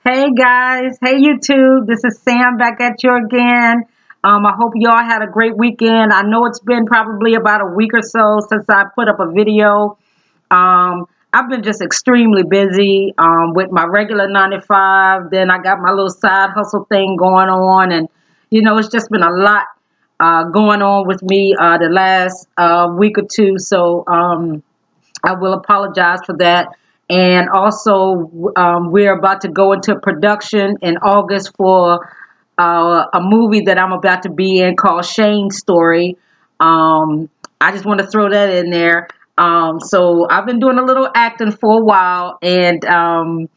Hey guys, hey YouTube, this is Sam back at you again. I hope y'all had a great weekend. I know it's been probably about a week or so since I put up a video. I've been just extremely busy with my regular 9 to 5. Then I got my little side hustle thing going on, and it's just been a lot going on with me the last week or two. So I will apologize for that. And also, we're about to go into production in August for a movie that I'm about to be in called Shane's Story. I just want to throw that in there. So I've been doing a little acting for a while, and I'm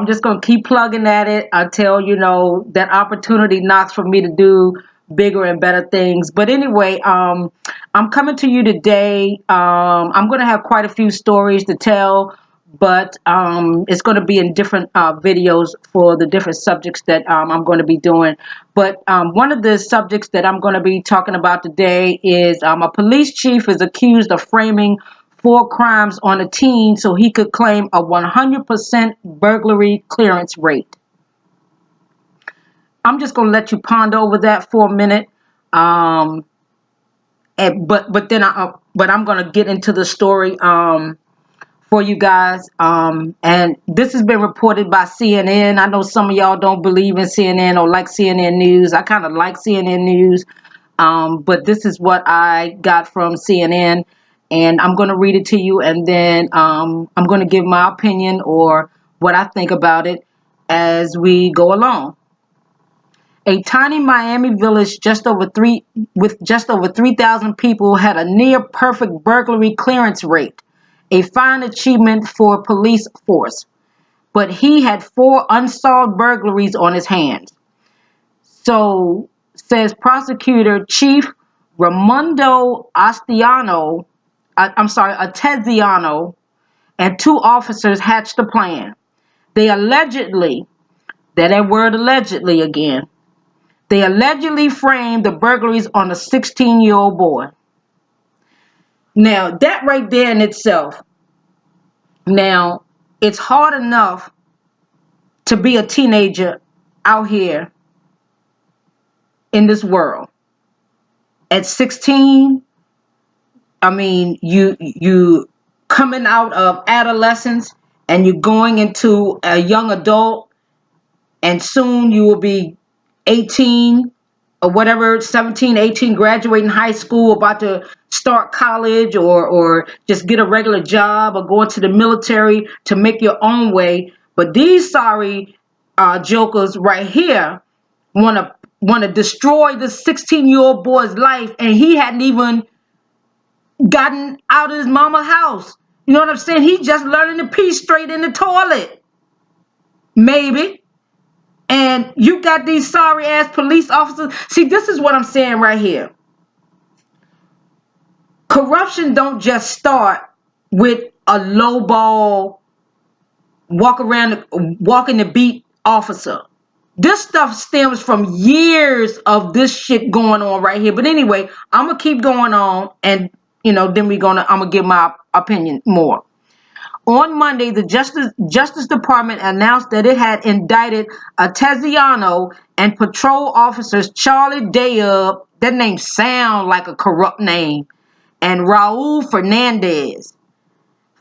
just going to keep plugging at it until, that opportunity knocks for me to do bigger and better things. But anyway, I'm coming to you today. I'm going to have quite a few stories to tell, but it's going to be in different videos for the different subjects that I'm going to be doing. But one of the subjects that I'm going to be talking about today is a police chief is accused of framing 4 crimes on a teen so he could claim a 100% burglary clearance rate. I'm just going to let you ponder over that for a minute. But I'm going to get into the story for you guys. And this has been reported by CNN. I know some of y'all don't believe in CNN or like CNN News. I kind of like CNN News. But this is what I got from CNN. And I'm going to read it to you. And then I'm going to give my opinion or what I think about it as we go along. A tiny Miami village with just over 3,000 people had a near perfect burglary clearance rate, a fine achievement for a police force. But he had 4 unsolved burglaries on his hands. So, says prosecutor Chief Raimondo Ateziano, and 2 officers hatched a plan. They allegedly, that word allegedly again, they allegedly framed the burglaries on a 16-year-old boy. Now, that right there in itself, now, it's hard enough to be a teenager out here in this world. At 16, I mean, you coming out of adolescence and you're going into a young adult, and soon you will be 18 or whatever, 17, 18, graduating high school, about to start college or just get a regular job or go into the military to make your own way. But these sorry jokers right here want to destroy the 16-year-old boy's life, and he hadn't even gotten out of his mama's house. You know what I'm saying? He just learning to pee straight in the toilet. Maybe. And you got these sorry ass police officers. See, this is what I'm saying right here. Corruption don't just start with a lowball walking the beat officer. This stuff stems from years of this shit going on right here. But anyway, I'm gonna keep going on, and then I'm gonna give my opinion more. On Monday, the Justice Department announced that it had indicted Ateziano and patrol officers Charlie Dayub, that name sound like a corrupt name, and Raul Fernandez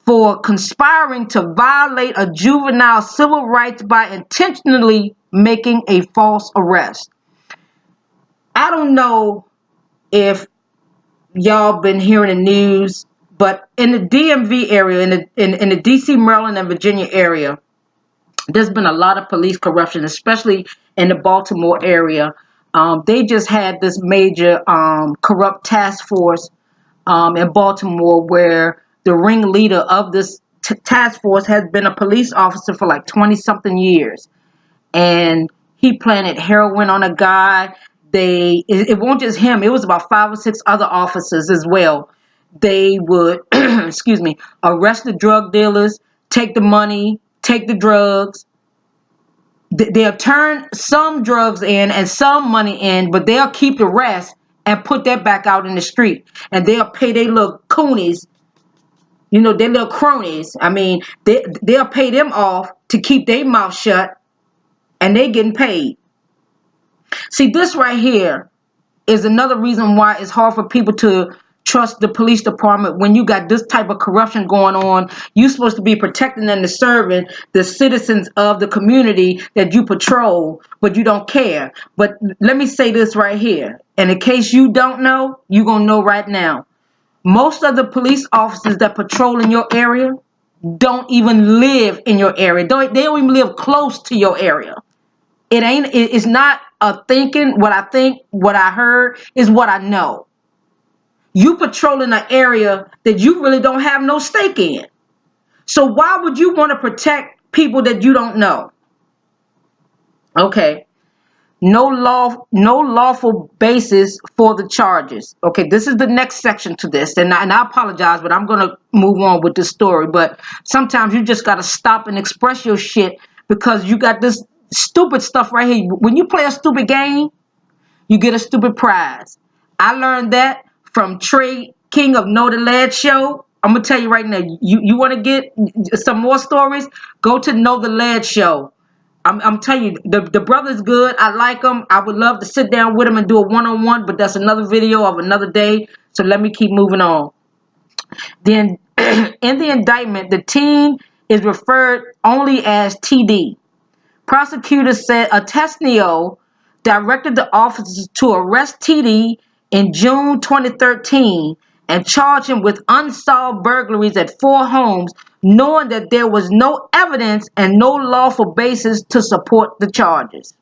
for conspiring to violate a juvenile civil rights by intentionally making a false arrest. I don't know if y'all been hearing the news, but in the DMV area, in the DC, Maryland, and Virginia area, there's been a lot of police corruption, especially in the Baltimore area. They just had this major corrupt task force in Baltimore, where the ringleader of this task force has been a police officer for like 20-something years. And he planted heroin on a guy. It won't just him. It was about 5 or 6 other officers as well. They would, excuse me, arrest the drug dealers, take the money, take the drugs. They'll turn some drugs in and some money in, but they'll keep the rest and put that back out in the street. And they'll pay their little coonies, their little cronies. I mean, they'll pay them off to keep their mouth shut, and they getting paid. See, this right here is another reason why it's hard for people to trust the police department when you got this type of corruption going on. You're supposed to be protecting and serving the citizens of the community that you patrol, but you don't care. But let me say this right here, and in case you don't know, you're going to know right now. Most of the police officers that patrol in your area don't even live in your area. They don't even live close to your area. It's not a thinking. What I think, what I heard is what I know. You patrolling an area that you really don't have no stake in. So why would you want to protect people that you don't know? Okay. No lawful basis for the charges. Okay, this is the next section to this, and I apologize, but I'm gonna move on with this story. But sometimes you just gotta stop and express your shit because you got this stupid stuff right here. When you play a stupid game, you get a stupid prize. I learned that from Trey King of Know the Lad Show. I'm gonna tell you right now. You want to get some more stories? Go to Know the Lad Show. I'm telling you, the brother's good. I like him. I would love to sit down with him and do a one-on-one, but that's another video of another day. So let me keep moving on. Then in the indictment, the teen is referred only as TD. Prosecutors said Atesnio directed the officers to arrest TD in June 2013 and charge him with unsolved burglaries at 4 homes, knowing that there was no evidence and no lawful basis to support the charges.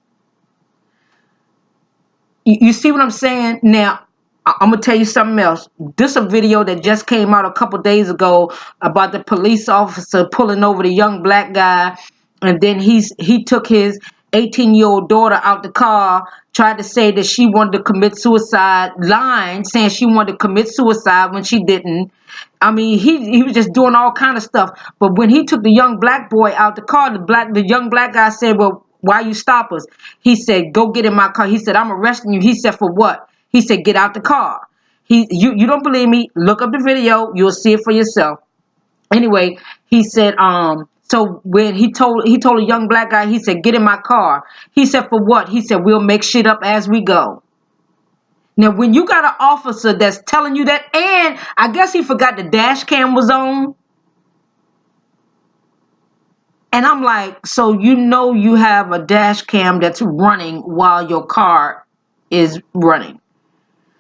You see what I'm saying? Now, I'm going to tell you something else. This is a video that just came out a couple days ago about the police officer pulling over the young black guy, and then he took his 18-year-old daughter out the car, tried to say that she wanted to commit suicide, lying, saying she wanted to commit suicide when she didn't. I mean, he was just doing all kind of stuff. But when he took the young black boy out the car, the young black guy said, well, why you stop us? He said, go get in my car. He said, I'm arresting you. He said, for what? He said, get out the car. You don't believe me? Look up the video. You'll see it for yourself. Anyway, he said, so when he told a young black guy, he said, get in my car. He said, for what? He said, we'll make shit up as we go. Now, when you got an officer that's telling you that, and I guess he forgot the dash cam was on. And I'm like, so you know you have a dash cam that's running while your car is running.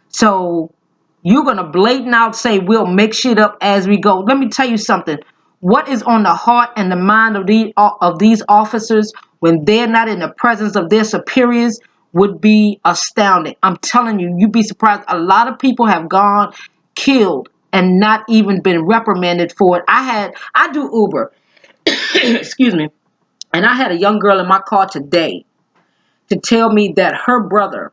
So you're going to blatant out say we'll make shit up as we go. Let me tell you something. What is on the heart and the mind of these officers when they're not in the presence of their superiors would be astounding. I'm telling you, you'd be surprised. A lot of people have gone killed and not even been reprimanded for it. I do Uber. Excuse me. And I had a young girl in my car today to tell me that her brother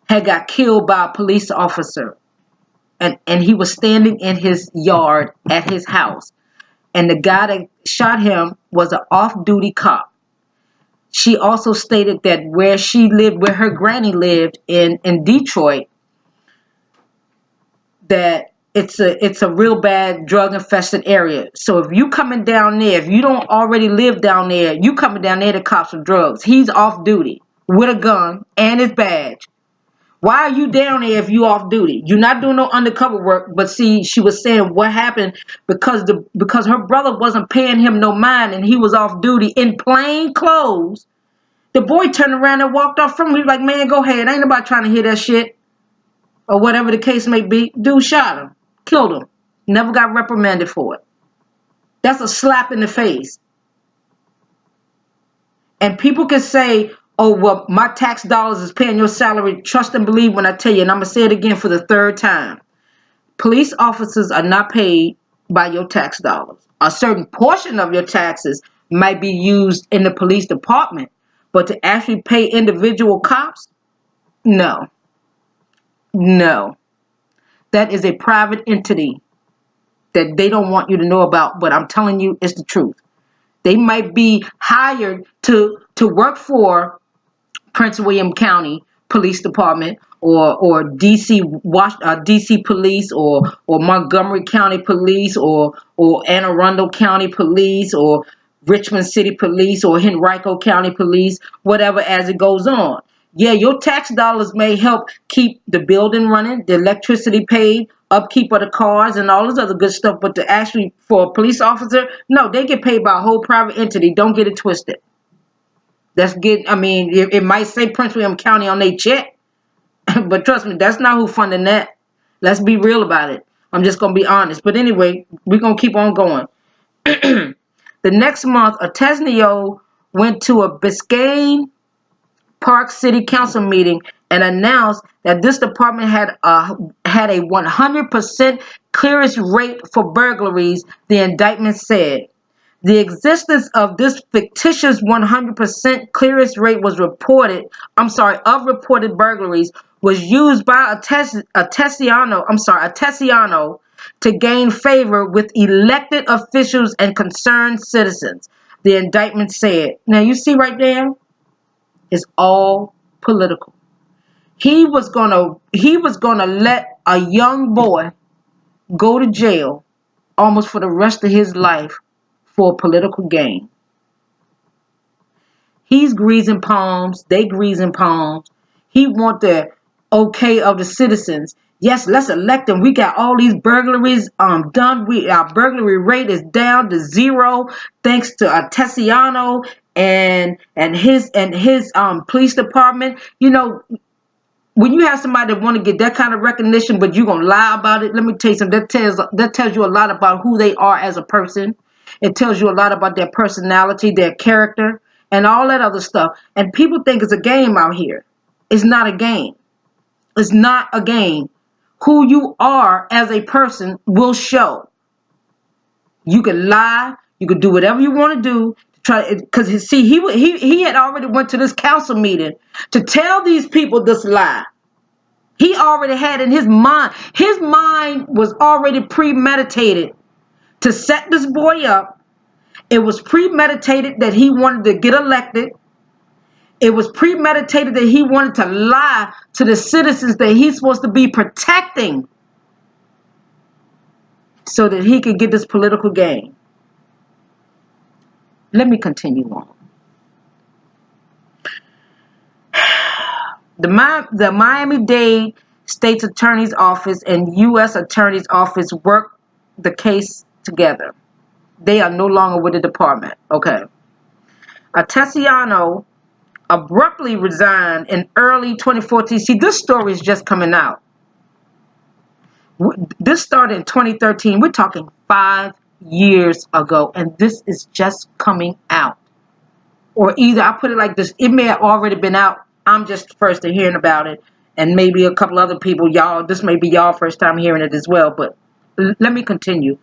had got killed by a police officer. And he was standing in his yard at his house. And the guy that shot him was an off-duty cop. She also stated that where her granny lived in Detroit, that it's a real bad drug-infested area. So if you coming down there, if you don't already live down there, you coming down there to cop some drugs. He's off-duty with a gun and his badge. Why are you down there if you off duty? You're not doing no undercover work. But see, she was saying what happened because her brother wasn't paying him no mind and he was off duty in plain clothes. The boy turned around and walked off from him. He was like, man, go ahead. Ain't nobody trying to hear that shit. Or whatever the case may be. Dude shot him. Killed him. Never got reprimanded for it. That's a slap in the face. And people can say, oh, well, my tax dollars is paying your salary. Trust and believe when I tell you, and I'm going to say it again for the 3rd time. Police officers are not paid by your tax dollars. A certain portion of your taxes might be used in the police department, but to actually pay individual cops, no. No. That is a private entity that they don't want you to know about, but I'm telling you, it's the truth. They might be hired to work for Prince William County Police Department or DC Police or Montgomery County Police or Anne Arundel County Police or Richmond City Police or Henrico County Police, whatever, as it goes on. Yeah, your tax dollars may help keep the building running, the electricity paid, upkeep of the cars, and all this other good stuff. But to actually, for a police officer, no, they get paid by a whole private entity. Don't get it twisted. I mean, it might say Prince William County on their check, but trust me, that's not who funding that. Let's be real about it. I'm just going to be honest. But anyway, we're going to keep on going. The next month, Atesnio went to a Biscayne Park City Council meeting and announced that this department had a 100% clearance rate for burglaries, the indictment said. The existence of this fictitious 100% clearance rate of reported burglaries was used by Atesiano to gain favor with elected officials and concerned citizens, the indictment said. Now you see right there, it's all political. He was gonna let a young boy go to jail almost for the rest of his life for political gain. He's greasing palms, they greasing palms. He want the okay of the citizens. Yes, let's elect him. We got all these burglaries done. Our burglary rate is down to 0 thanks to Atesiano and his police department. You know, when you have somebody that want to get that kind of recognition, but you're gonna lie about it, let me tell you something. That tells you a lot about who they are as a person. It tells you a lot about their personality, their character, and all that other stuff. And people think it's a game out here. It's not a game. It's not a game. Who you are as a person will show. You can lie. You can do whatever you want to do. Because see, he had already went to this council meeting to tell these people this lie. He already had in his mind. His mind was already premeditated to set this boy up. It was premeditated that he wanted to get elected. It was premeditated that he wanted to lie to the citizens that he's supposed to be protecting so that he could get this political gain. Let me continue on. The Miami-Dade State's Attorney's Office and U.S. Attorney's Office worked the case together. They are no longer with the department. Okay. Atesiano abruptly resigned in early 2014. See, this story is just coming out. This started in 2013. We're talking 5 years ago, and this is just coming out. Or either, I put it like this, it may have already been out. I'm just first to hearing about it, and maybe a couple other people, y'all, this may be y'all first time hearing it as well, but let me continue.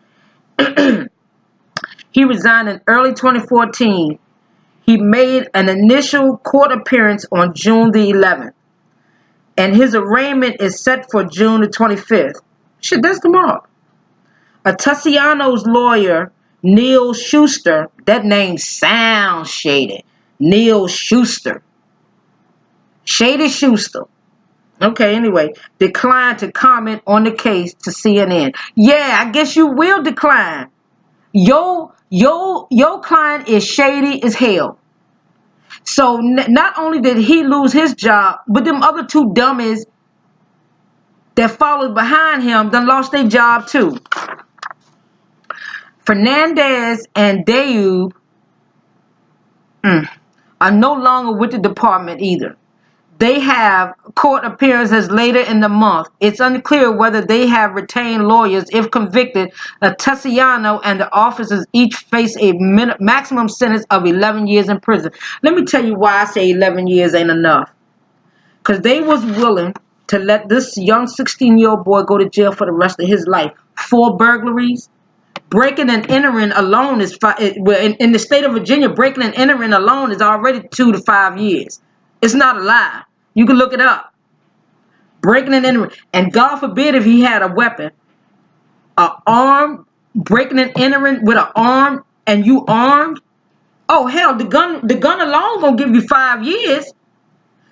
He resigned in early 2014. He made an initial court appearance on June the 11th, and his arraignment is set for June the 25th. Shit, that's tomorrow. Atesiano's lawyer, Neil Schuster, that name sounds shady. Neil Schuster. Shady Schuster. Okay, anyway, declined to comment on the case to CNN. Yeah, I guess you will decline. Your client is shady as hell. So not only did he lose his job, but them other two dummies that followed behind him done lost their job too. Fernandez and Dayoub are no longer with the department either. They have court appearances later in the month. It's unclear whether they have retained lawyers. If convicted, Atesiano and the officers each face a maximum sentence of 11 years in prison. Let me tell you why I say 11 years ain't enough. Because they was willing to let this young 16-year-old boy go to jail for the rest of his life. 4 burglaries. Breaking and entering alone is in the state of Virginia, breaking and entering alone is already 2 to 5 years. It's not a lie. You can look it up. Breaking and entering. And God forbid if he had a weapon. Breaking and entering with an arm and you armed. Oh, hell, the gun alone gonna give you 5 years.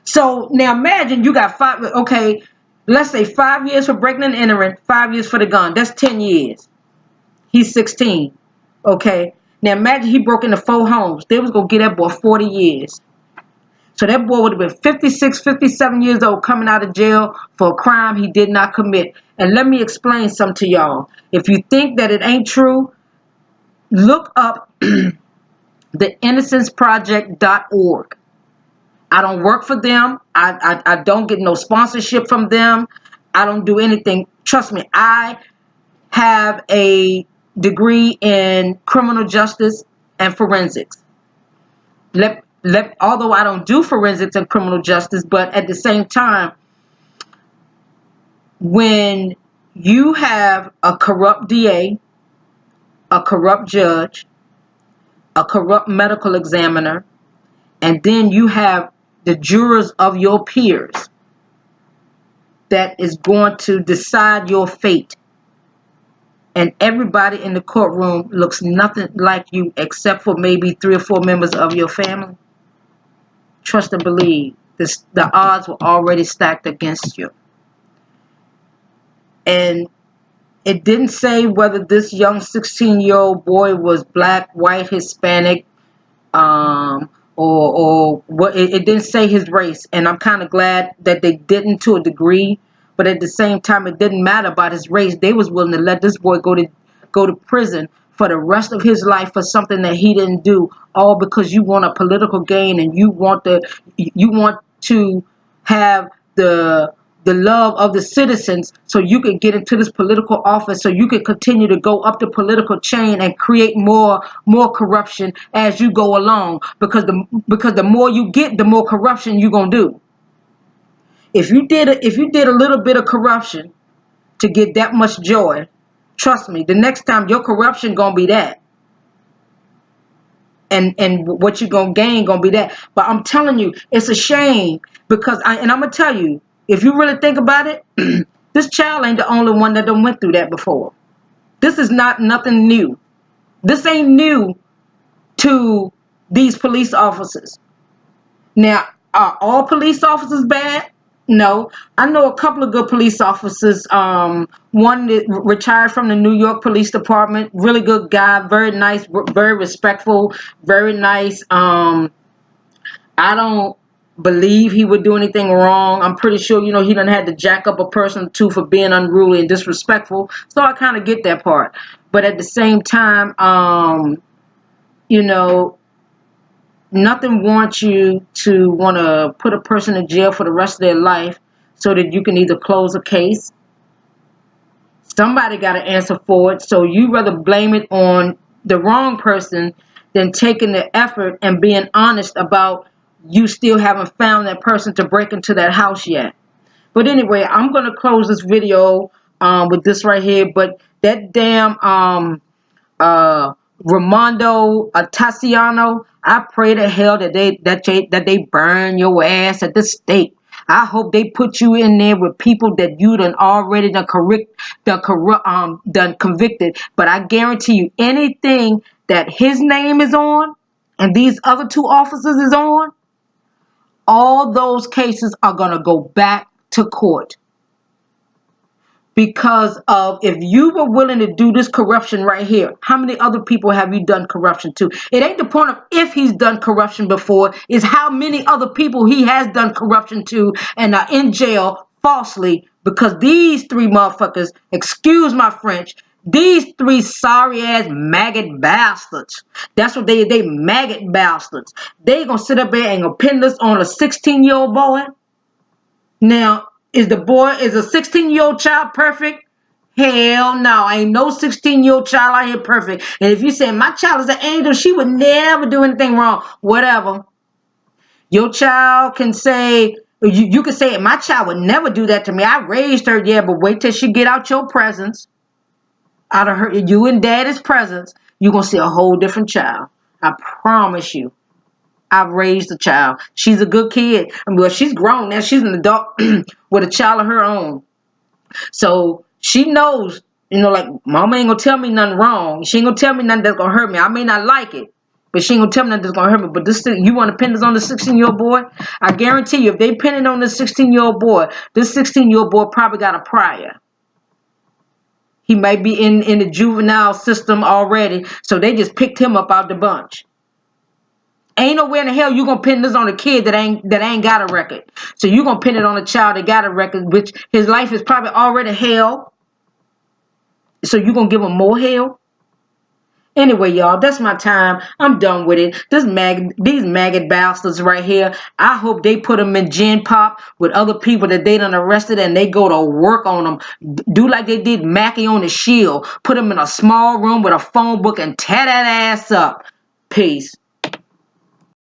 So now imagine you got 5, okay, let's say 5 years for breaking and entering, 5 years for the gun. That's 10 years. He's 16. Okay. Now imagine he broke into 4 homes. They was going to get that boy 40 years. So that boy would have been 56, 57 years old coming out of jail for a crime he did not commit. And let me explain something to y'all. If you think that it ain't true, look up the innocenceproject.org. I don't work for them. I don't get no sponsorship from them. I don't do anything. Trust me, I have a degree in criminal justice and forensics. Although I don't do forensics and criminal justice, but at the same time, when you have a corrupt DA, a corrupt judge, a corrupt medical examiner, and then you have the jurors of your peers that is going to decide your fate, and everybody in the courtroom looks nothing like you except for maybe 3 or 4 members of your family, trust and believe, the odds were already stacked against you. And it didn't say whether this young 16-year-old boy was black, white, Hispanic, or what. It didn't say his race, and I'm kind of glad that they didn't, to a degree. But at the same time, it didn't matter about his race. They was willing to let this boy go to prison for the rest of his life for something that he didn't do, all because you want a political gain and you want to have the love of the citizens, so you can get into this political office, so you can continue to go up the political chain and create more corruption as you go along, because the more you get, the more corruption you're gonna do. If you did a little bit of corruption to get that much joy, trust me, the next time your corruption gonna be that, and what you're gonna gain gonna be that. But I'm telling you, it's a shame, because I'm gonna tell you, if you really think about it, this child ain't the only one that done went through that before. This is nothing new. This ain't new to these police officers. Now, are all police officers bad? No. I know a couple of good police officers. One that retired from the New York Police Department. Really good guy. Very nice. Very respectful. Very nice. I don't believe he would do anything wrong. I'm pretty sure, he done had to jack up a person or two for being unruly and disrespectful. So I kind of get that part. But at the same time, nothing wants you to want to put a person in jail for the rest of their life so that you can either close a case. Somebody got to answer for it. So you rather blame it on the wrong person than taking the effort and being honest about you still haven't found that person to break into that house yet. But anyway, I'm going to close this video with this right here. But that damn Ramondo Tassiano, I pray to hell that they burn your ass at the stake. I hope they put you in there with people that you done already done convicted. But I guarantee you, anything that his name is on and these other 2 officers is on, all those cases are going to go back to court. Because of, if you were willing to do this corruption right here, how many other people have you done corruption to? It ain't the point of if he's done corruption before, it's how many other people he has done corruption to and are in jail falsely, because these 3 motherfuckers, excuse my French, these 3 sorry ass maggot bastards. That's what they maggot bastards. They gonna sit up there and gonna pin this on a 16-year-old boy. Now, is a 16-year-old child perfect? Hell no. Ain't no 16-year-old child out here perfect. And if you say my child is an angel, she would never do anything wrong. Whatever. Your child can say, you can say, my child would never do that to me. I raised her, yeah, but wait till she get out your presence. Out of you and daddy's presence, you're going to see a whole different child. I promise you. I've raised a child. She's a good kid. Well, she's grown now. She's an adult with a child of her own. So she knows, like, mama ain't going to tell me nothing wrong. She ain't going to tell me nothing that's going to hurt me. I may not like it, but she ain't going to tell me nothing that's going to hurt me. But this thing, you want to pin this on the 16-year-old boy? I guarantee you, if they pin it on the 16-year-old boy, this 16-year-old boy probably got a prior. He might be in the juvenile system already, so they just picked him up out the bunch. Ain't nowhere in the hell you gonna pin this on a kid that ain't got a record. So you gonna pin it on a child that got a record, which his life is probably already hell. So you gonna give him more hell? Anyway, y'all, that's my time. I'm done with it. These maggot bastards right here, I hope they put them in Gen Pop with other people that they done arrested and they go to work on them. Do like they did Mackie on the Shield. Put them in a small room with a phone book and tear that ass up. Peace.